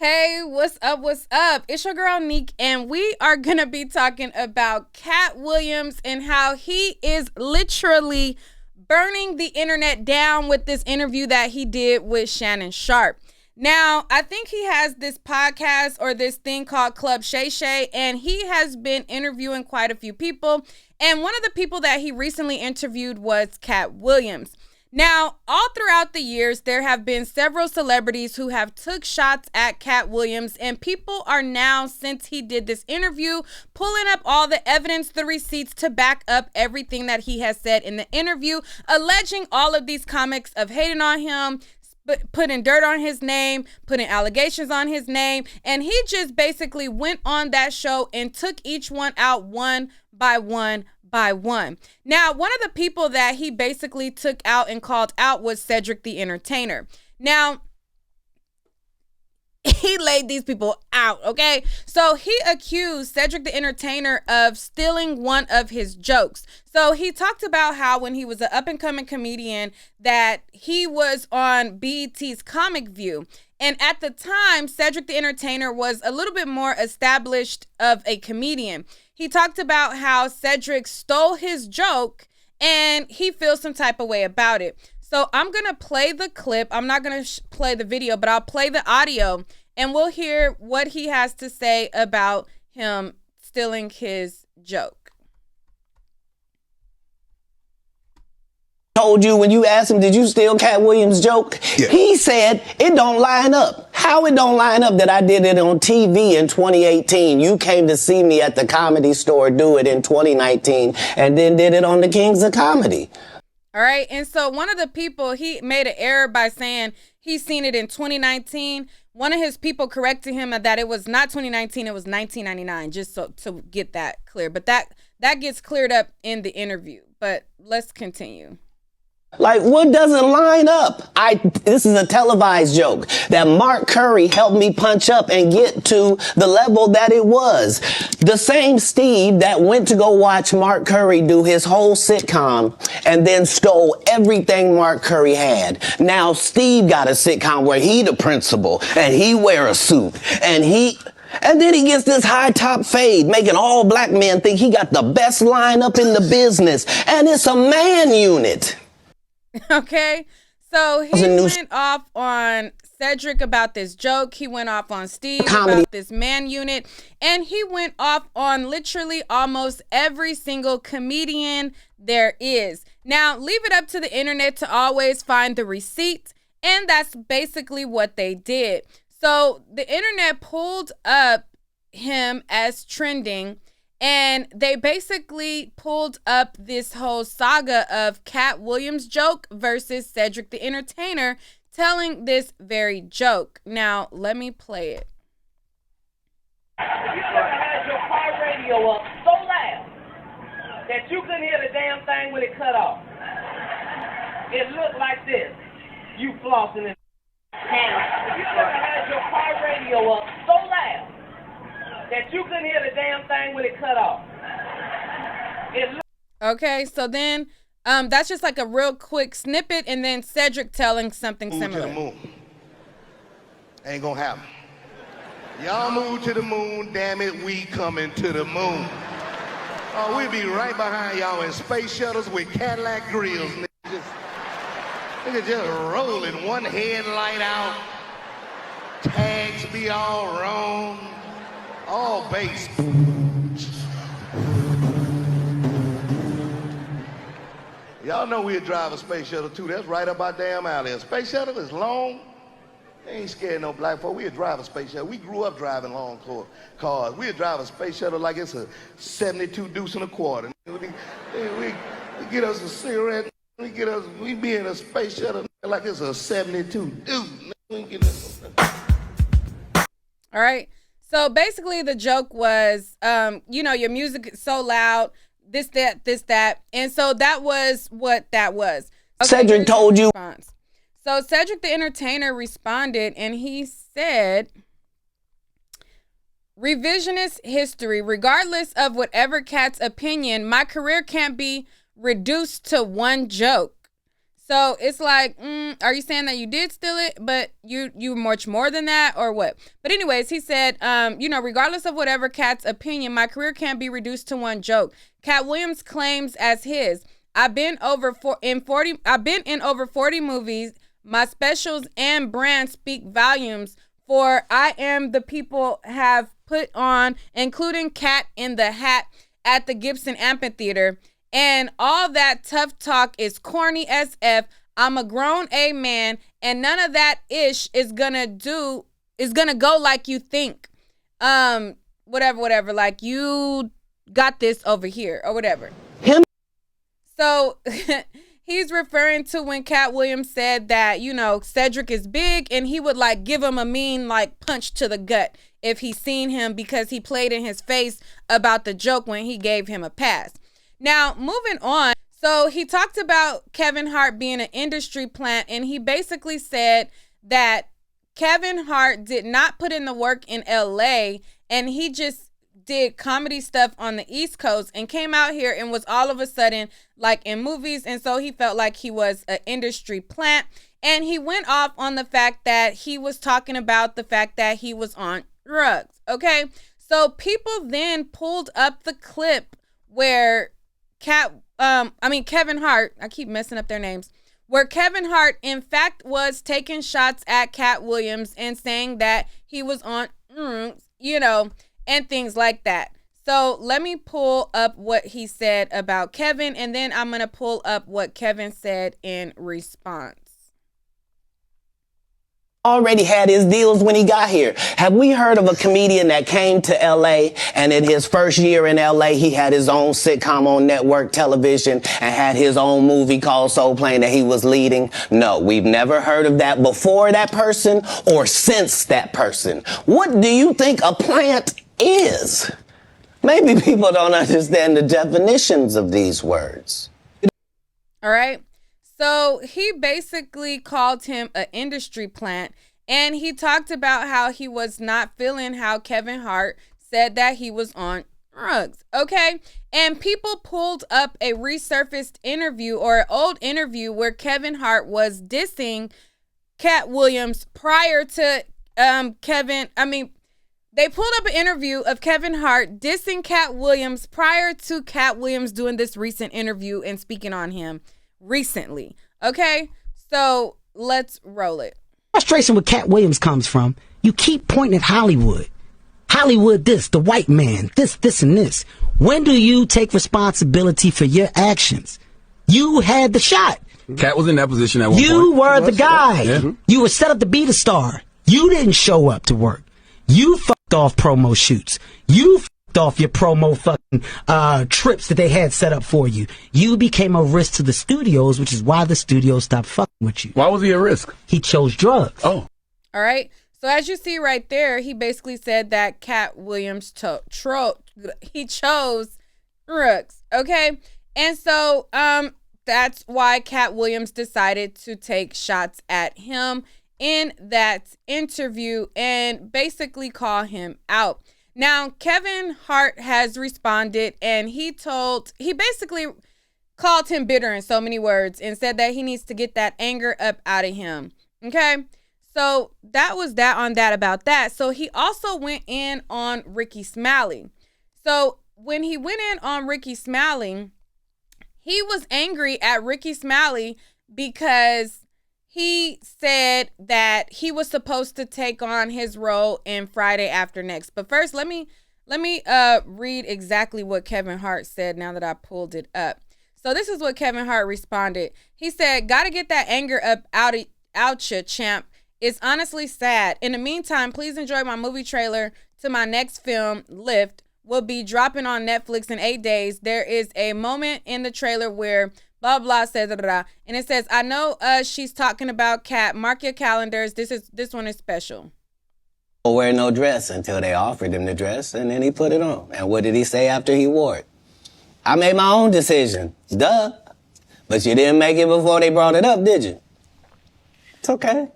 Hey, what's up? What's up? It's your girl Neek, and we are gonna be talking about Katt Williams and how he is literally burning the internet down with this interview that he did with Shannon Sharpe. Now, I think he has this podcast or this thing called Club Shay Shay, and he has been interviewing quite a few people. And one of the people that he recently interviewed was Katt Williams. Now, all throughout the years, there have been several celebrities who have took shots at Katt Williams, and people are now, since he did this interview, pulling up all the evidence, the receipts to back up everything that he has said in the interview, alleging all of these comics of hating on him, putting dirt on his name, putting allegations on his name, and he just basically went on that show and took each one out one by one. Now, one of the people that he basically took out and called out was Cedric the Entertainer. Now, he laid these people out, okay? So he accused Cedric the Entertainer of stealing one of his jokes. So he talked about how when he was an up-and-coming comedian that he was on BET's Comic View. And at the time, Cedric the Entertainer was a little bit more established of a comedian. He talked about how Cedric stole his joke and he feels some type of way about it. So I'm going to play the clip. I'm not going to play the video, but I'll play the audio and we'll hear what he has to say about him stealing his joke. Told you when you asked him, did you steal Katt Williams' joke? Yeah. He said it don't line up. How it don't line up that I did it on TV in 2018? You came to see me at the Comedy Store do it in 2019 and then did it on the Kings of Comedy. All right. And so one of the people, he made an error by saying he's seen it in 2019. One of his people corrected him that it was not 2019, it was 1999, just so to get that clear. But that gets cleared up in the interview. But let's continue. Like, what doesn't line up? This is a televised joke that Mark Curry helped me punch up and get to the level that it was. The same Steve that went to go watch Mark Curry do his whole sitcom and then stole everything Mark Curry had. Now Steve got a sitcom where he the principal and he wear a suit and then he gets this high top fade, making all black men think he got the best lineup in the business. And it's a man unit. Okay, so he went off on Cedric about this joke. He went off on Steve about this man unit. And he went off on literally almost every single comedian there is. Now, leave it up to the internet to always find the receipts. And that's basically what they did. So the internet pulled up him as trending. And they basically pulled up this whole saga of Katt Williams' joke versus Cedric the Entertainer telling this very joke. Now, let me play it. You ever had your car radio up so loud that you couldn't hear the damn thing when it cut off? It looked like this. You flossing it. You ever had your car radio up so loud that you couldn't hear the damn thing when it cut off? Okay, so then that's just like a real quick snippet, and then Cedric telling something similar. To the moon. Ain't gonna happen. Y'all move to the moon, damn it, we coming to the moon. Oh, we'll be right behind y'all in space shuttles with Cadillac grills. Nigga just rolling, one headlight out, tags be all wrong. All base. Y'all know we'll drive a space shuttle too. That's right up our damn alley. A space shuttle is long. They ain't scared no black folk. We'll drive a space shuttle. We grew up driving long cars. We'll drive a space shuttle like it's a 72 deuce and a quarter. We get us a cigarette. We be in a space shuttle like it's a 72 deuce. All right. So basically the joke was, your music is so loud, this, that. And so that was what that was. Okay, Cedric told you. So Cedric the Entertainer responded and he said, revisionist history, regardless of whatever Katt's opinion, my career can't be reduced to one joke. So it's like, are you saying that you did steal it, but you much more than that, or what? But anyways, he said, regardless of whatever Katt's opinion, my career can't be reduced to one joke. Katt Williams claims as his, I've been in over 40 movies. My specials and brand speak volumes, for I am the people have put on, including Cat in the Hat at the Gibson Amphitheater. And all that tough talk is corny as F. I'm a grown A man, and none of that ish is gonna go like you think. Whatever. Like, you got this over here or whatever. So he's referring to when Katt Williams said that, Cedric is big, and he would like give him a mean like punch to the gut if he seen him, because he played in his face about the joke when he gave him a pass. Now, moving on. So he talked about Kevin Hart being an industry plant, and he basically said that Kevin Hart did not put in the work in LA, and he just did comedy stuff on the East Coast and came out here and was all of a sudden like in movies. And so he felt like he was an industry plant, and he went off on the fact that he was talking about the fact that he was on drugs. Okay. So people then pulled up the clip where Kevin Hart, I keep messing up their names, where Kevin Hart in fact was taking shots at Katt Williams and saying that he was on, and things like that. So let me pull up what he said about Kevin, and then I'm going to pull up what Kevin said in response. Already had his deals when he got here. Have we heard of a comedian that came to LA, and in his first year in LA, he had his own sitcom on network television and had his own movie called Soul Plane that he was leading? No, we've never heard of that before that person or since that person. What do you think a plant is? Maybe people don't understand the definitions of these words. All right. So he basically called him an industry plant, and he talked about how he was not feeling how Kevin Hart said that he was on drugs. Okay. And people pulled up a resurfaced interview or an old interview where Kevin Hart was dissing Katt Williams prior to they pulled up an interview of Kevin Hart dissing Katt Williams prior to Katt Williams doing this recent interview and speaking on him recently. Okay, so let's roll it. Frustration with Katt Williams comes from, you keep pointing at Hollywood. Hollywood this, the white man, this, and this. When do you take responsibility for your actions? You had the shot. Katt was in that position at one point. You were the guy. Yeah. You were set up to be the star. You didn't show up to work. You fucked off promo shoots. You fucked off your promo fucking trips that they had set up for you. You became a risk to the studios, which is why the studios stopped fucking with you. Why was he a risk? He chose drugs. Oh. All right. So as you see right there, he basically said that Katt Williams he chose drugs. Okay. And so that's why Katt Williams decided to take shots at him in that interview and basically call him out. Now, Kevin Hart has responded, and he basically called him bitter in so many words and said that he needs to get that anger up out of him. Okay. So that was that on that about that. So he also went in on Ricky Smiley. So when he went in on Ricky Smiley, he was angry at Ricky Smiley because he said that he was supposed to take on his role in Friday After Next. But first, let me read exactly what Kevin Hart said now that I pulled it up. So this is what Kevin Hart responded. He said, "Gotta get that anger up out ya, champ. It's honestly sad. In the meantime, please enjoy my movie trailer to my next film, Lift. Will be dropping on Netflix in 8 days. There is a moment in the trailer where blah, blah, says, and it says, I know she's talking about Katt. Mark your calendars. This one is special." Wear no dress until they offered him the dress, and then he put it on. And what did he say after he wore it? I made my own decision. Duh. But you didn't make it before they brought it up, did you? It's okay.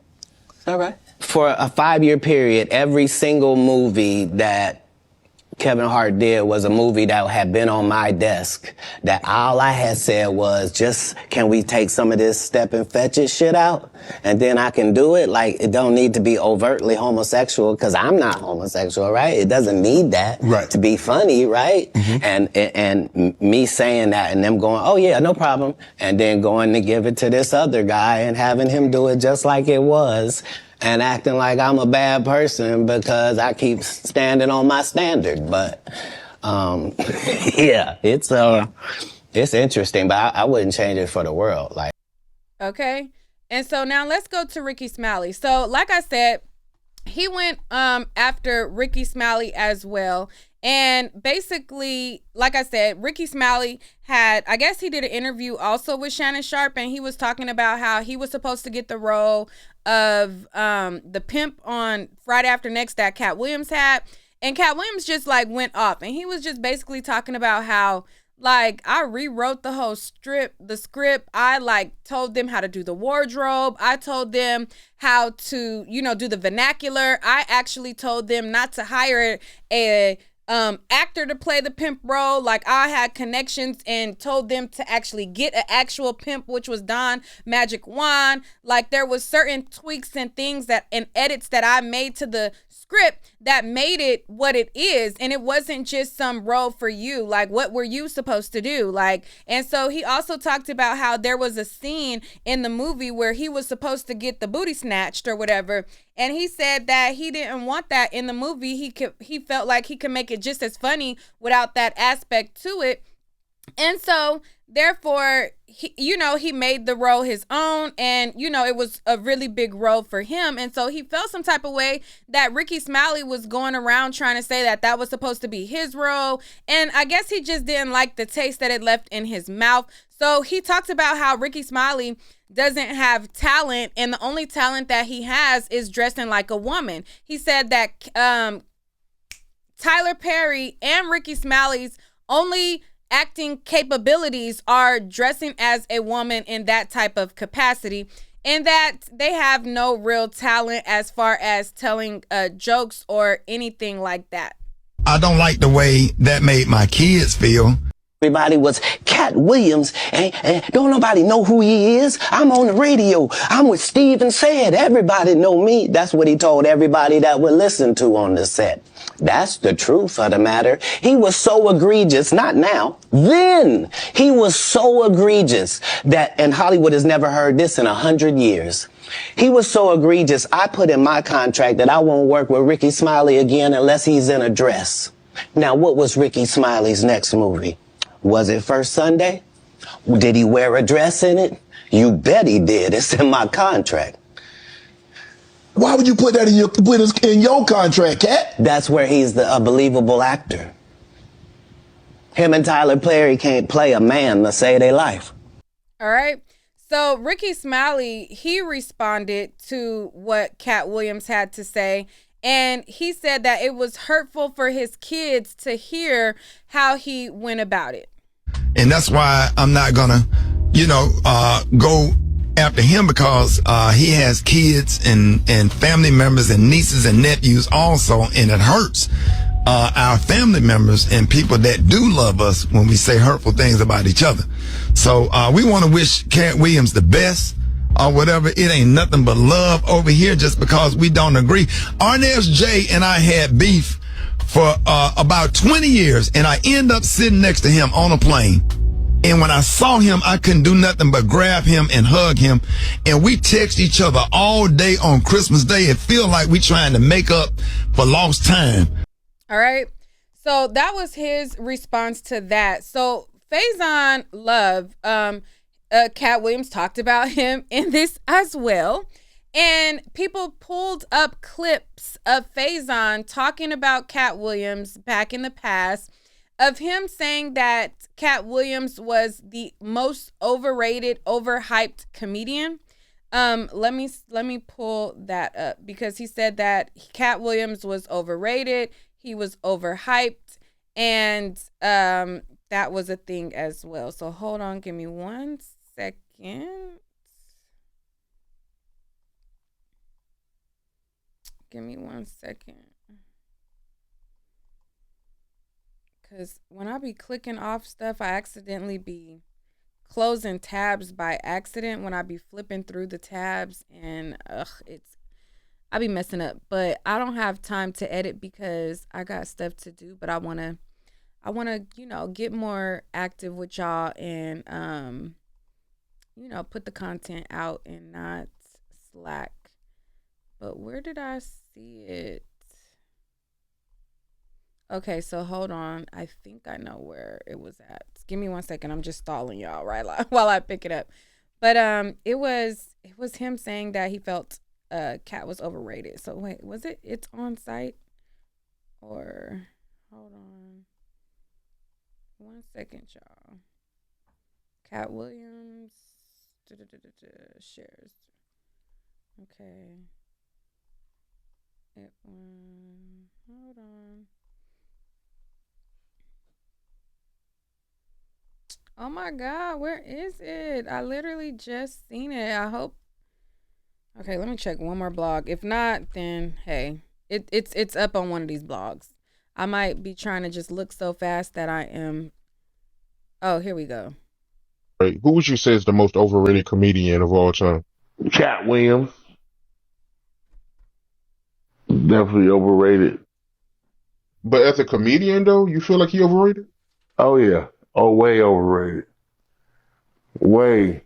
It's all right. For a 5-year period, every single movie that Kevin Hart did was a movie that had been on my desk, that all I had said was, just, can we take some of this step and fetch it shit out? And then I can do it. Like, it don't need to be overtly homosexual, because I'm not homosexual, right? It doesn't need that to be funny, right? And me saying that and them going, oh yeah, no problem. And then going to give it to this other guy and having him do it just like it was. And acting like I'm a bad person because I keep standing on my standard. But, yeah, it's interesting, but I wouldn't change it for the world. Like, okay. And so now let's go to Ricky Smiley. So like I said, he went after Ricky Smiley as well. And basically, like I said, Ricky Smiley I guess he did an interview also with Shannon Sharpe, and he was talking about how he was supposed to get the role of the pimp on Friday After Next that Katt Williams had. And Katt Williams just like went off, and he was just basically talking about how, like, I rewrote the whole the script. I like told them how to do the wardrobe. I told them how to, do the vernacular. I actually told them not to hire a actor to play the pimp role. Like, I had connections and told them to actually get an actual pimp, which was Don Magic Juan. Like, there was certain tweaks and things and edits that I made to the script that made it what it is, and it wasn't just some role for you. Like, what were you supposed to do? Like, and so he also talked about how there was a scene in the movie where he was supposed to get the booty snatched or whatever, and he said that he didn't want that in the movie. He felt like he could make it just as funny without that aspect to it. And so therefore, he made the role his own, and, it was a really big role for him. And so he felt some type of way that Ricky Smiley was going around trying to say that was supposed to be his role. And I guess he just didn't like the taste that it left in his mouth. So he talked about how Ricky Smiley doesn't have talent, and the only talent that he has is dressing like a woman. He said that Tyler Perry and Ricky Smiley's only acting capabilities are dressing as a woman in that type of capacity, and that they have no real talent as far as telling jokes or anything like that. I don't like the way that made my kids feel. everybody was Katt Williams, and don't nobody know who he is. I'm on the radio. I'm with Steve and Said. Everybody know me. That's what he told everybody that would listen to on the set. That's the truth of the matter. He was so egregious, not now, then. He was so egregious that, and Hollywood has never heard this in 100 years. He was so egregious, I put in my contract that I won't work with Ricky Smiley again unless he's in a dress. Now, what was Ricky Smiley's next movie? Was it First Sunday? Did he wear a dress in it? You bet he did. It's in my contract. Why would you put that in your contract, Katt? That's where he's a believable actor. Him and Tyler Perry can't play a man to save their life. All right. So Ricky Smiley, he responded to what Katt Williams had to say. And he said that it was hurtful for his kids to hear how he went about it. And that's why I'm not going to, go after him, because he has kids and family members and nieces and nephews also. And it hurts our family members and people that do love us when we say hurtful things about each other. So we want to wish Katt Williams the best. Or whatever. It ain't nothing but love over here just because we don't agree. Arnez J and I had beef for about 20 years, and I end up sitting next to him on a plane. And when I saw him, I couldn't do nothing but grab him and hug him. And we text each other all day on Christmas Day. It feels like we trying to make up for lost time. All right. So that was his response to that. So Faison Love, Katt Williams talked about him in this as well. And people pulled up clips of Faison talking about Katt Williams back in the past, of him saying that Katt Williams was the most overrated, overhyped comedian. Let me pull that up, because he said that Katt Williams was overrated, he was overhyped, and that was a thing as well. So hold on, give me 1 second. Give me 1 second. Because when I be clicking off stuff, I accidentally be closing tabs by accident when I be flipping through the tabs, and I be messing up. But I don't have time to edit because I got stuff to do. But I wanna, get more active with y'all and put the content out and not slack. But where did I see it? Okay, so hold on. I think I know where it was at. Give me 1 second. I'm just stalling y'all while I pick it up. But it was him saying that he felt Katt was overrated. So wait, was it? It's on site, or hold on 1 second, y'all. Katt Williams shares. Okay. Hold on. Oh my God, where is it? I literally just seen it. I hope. Okay, let me check one more blog. If not, then hey, it's up on one of these blogs. I might be trying to just look so fast that I am. Oh, here we go. Right. Who would you say is the most overrated comedian of all time? Katt Williams. Definitely overrated. But as a comedian, though, you feel like he overrated? Oh, yeah. Oh, way overrated. Way.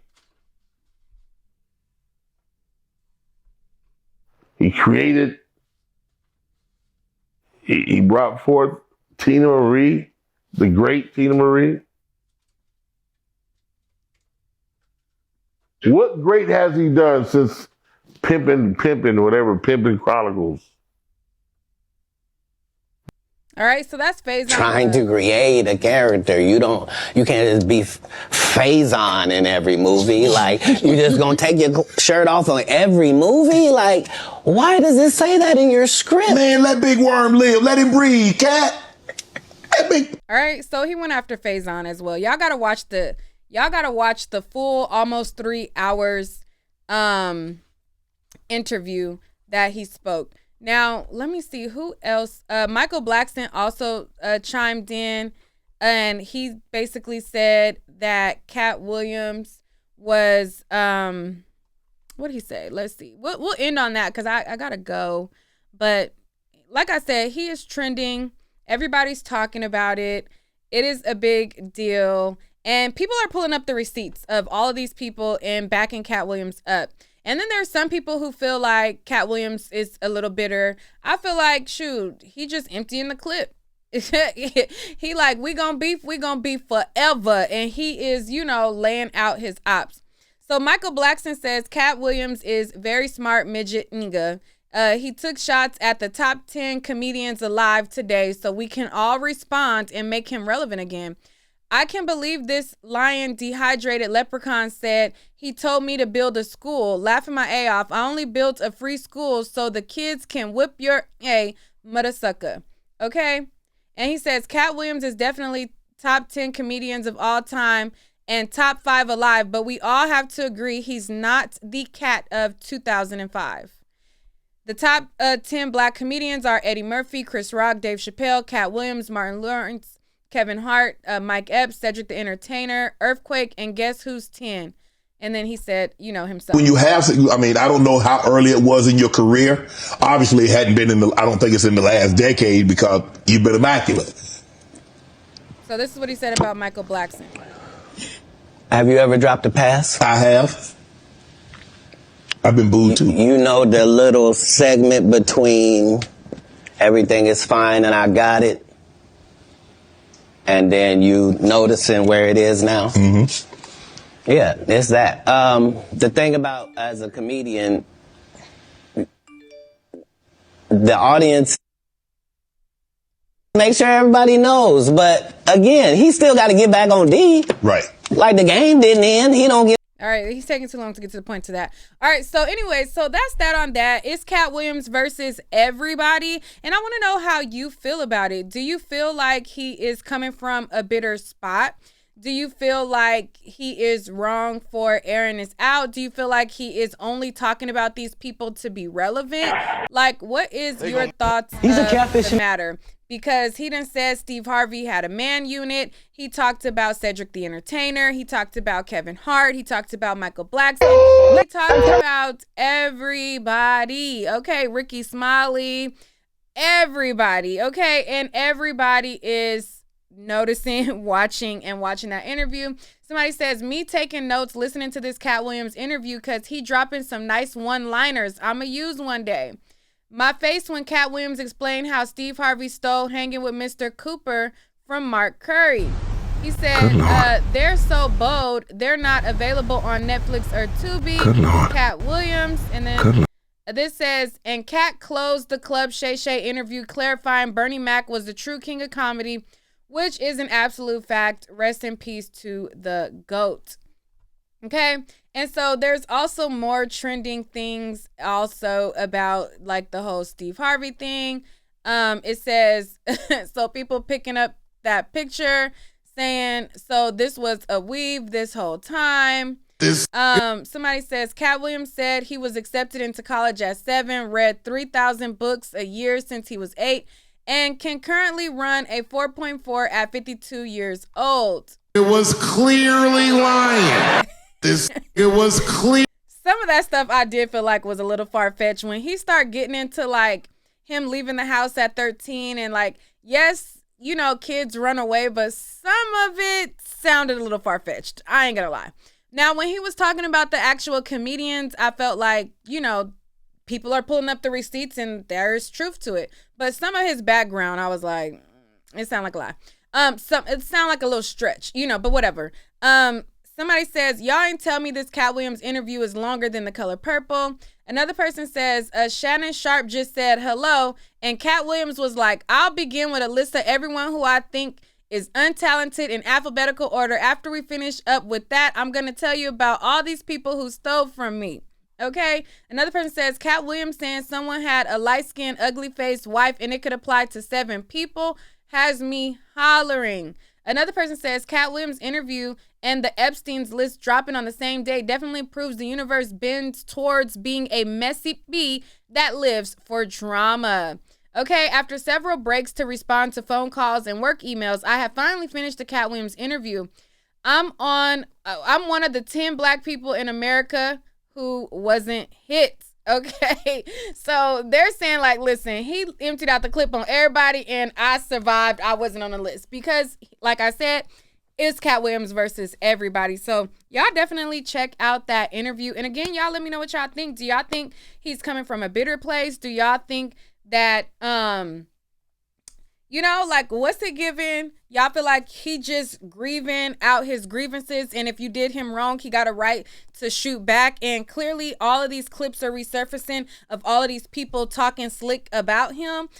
He created, he brought forth Tina Marie, the great Tina Marie. What great has he done since Pimpin' Chronicles? All right, so that's Faison. Trying to create a character. You can't just be Faison in every movie. Like, you just gonna take your shirt off on every movie? Like, why does it say that in your script? Man, let Big Worm live. Let him breathe, Katt. All right, so he went after Faison as well. Y'all gotta watch the full almost 3 hours interview that he spoke. Now, let me see who else. Michael Blackson also chimed in, and he basically said that Katt Williams was, what did he say? Let's see. We'll end on that because I got to go. But like I said, he is trending. Everybody's talking about it. It is a big deal. And people are pulling up the receipts of all of these people and backing Katt Williams up. And then there's some people who feel like Katt Williams is a little bitter. I feel like, shoot, he just emptying the clip. He like, we gonna beef forever. And he is, laying out his ops. So Michael Blackson says Katt Williams is very smart midget nigga. He took shots at the top 10 comedians alive today so we can all respond and make him relevant again. I can believe this lion dehydrated leprechaun said he told me to build a school. Laughing my A off. I only built a free school so the kids can whip your A mother sucker. Okay? And he says Katt Williams is definitely top 10 comedians of all time and top 5 alive, but we all have to agree he's not the Katt of 2005. The top 10 black comedians are Eddie Murphy, Chris Rock, Dave Chappelle, Katt Williams, Martin Lawrence, Kevin Hart, Mike Epps, Cedric the Entertainer, Earthquake, and guess who's 10? And then he said, himself. When you have, I don't know how early it was in your career. Obviously, it hadn't been I don't think it's in the last decade because you've been immaculate. So this is what he said about Michael Blackson. Have you ever dropped a pass? I have. I've been booed too. You know the little segment between everything is fine and I got it, and then you noticing where it is now? Mm-hmm. Yeah, it's that. The thing about as a comedian, the audience, make sure everybody knows. But again, he still got to get back on D. Right. Like the game didn't end. He don't get. All right, he's taking too long to get to the point to that. All right, so anyway, so that's that on that. It's Katt Williams versus everybody, and I want to know how you feel about it. Do you feel like he is coming from a bitter spot? Do you feel like he is wrong for airing this out? Do you feel like he is only talking about these people to be relevant? Like, what is your thoughts of the matter? Because he done said Steve Harvey had a man unit. He talked about Cedric the Entertainer. He talked about Kevin Hart. He talked about Michael Blackson. He talked about everybody. Okay, Ricky Smiley. Everybody. Okay, and everybody is noticing, watching that interview. Somebody says, me taking notes, listening to this Katt Williams interview because he dropping some nice one-liners I'ma use one day. My face when Katt Williams explained how Steve Harvey stole hanging with Mr. Cooper from Mark Curry. He said, they're so bold, they're not available on Netflix or Tubi. Katt Williams. And then this says, and Katt closed the Club Shay Shay interview clarifying Bernie Mac was the true king of comedy, which is an absolute fact. Rest in peace to the GOAT. Okay. And so there's also more trending things also about like the whole Steve Harvey thing. It says, so people picking up that picture saying, so this was a weave this whole time. Somebody says Katt Williams said he was accepted into college at 7, read 3,000 books a year since he was 8, and can currently run a 4.4 at 52 years old. It was clearly lying. It was clear. Some of that stuff I did feel like was a little far-fetched when he started getting into like him leaving the house at 13 and like, yes, you know, kids run away, but some of it sounded a little far-fetched. I ain't gonna lie. Now, when he was talking about the actual comedians, I felt like, you know, people are pulling up the receipts and there's truth to it. But some of his background, I was like, it sounded like a lie. It sounded like a little stretch, you know, but whatever. Somebody says, y'all ain't tell me this Katt Williams interview is longer than The Color Purple. Another person says, Shannon Sharp just said hello. And Katt Williams was like, I'll begin with a list of everyone who I think is untalented in alphabetical order. After we finish up with that, I'm going to tell you about all these people who stole from me. Okay. Another person says, Katt Williams saying someone had a light-skinned, ugly-faced wife and it could apply to 7 people has me hollering. Another person says Katt Williams' interview and the Epstein's list dropping on the same day definitely proves the universe bends towards being a messy bee that lives for drama. Okay, after several breaks to respond to phone calls and work emails, I have finally finished the Katt Williams interview. I'm one of the 10 black people in America who wasn't hit. Okay, so they're saying like, listen, he emptied out the clip on everybody and I survived. I wasn't on the list because, like I said, it's Katt Williams versus everybody. So y'all definitely check out that interview. And again, y'all let me know what y'all think. Do y'all think he's coming from a bitter place? Do y'all think that, you know, like what's it giving? Y'all feel like he just grieving out his grievances, and if you did him wrong, he got a right to shoot back. And clearly all of these clips are resurfacing of all of these people talking slick about him.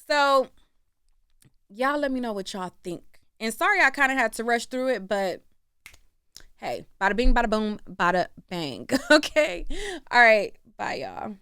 So y'all let me know what y'all think. And sorry I kind of had to rush through it, but hey, bada bing, bada boom, bada bang. Okay. All right. Bye, y'all.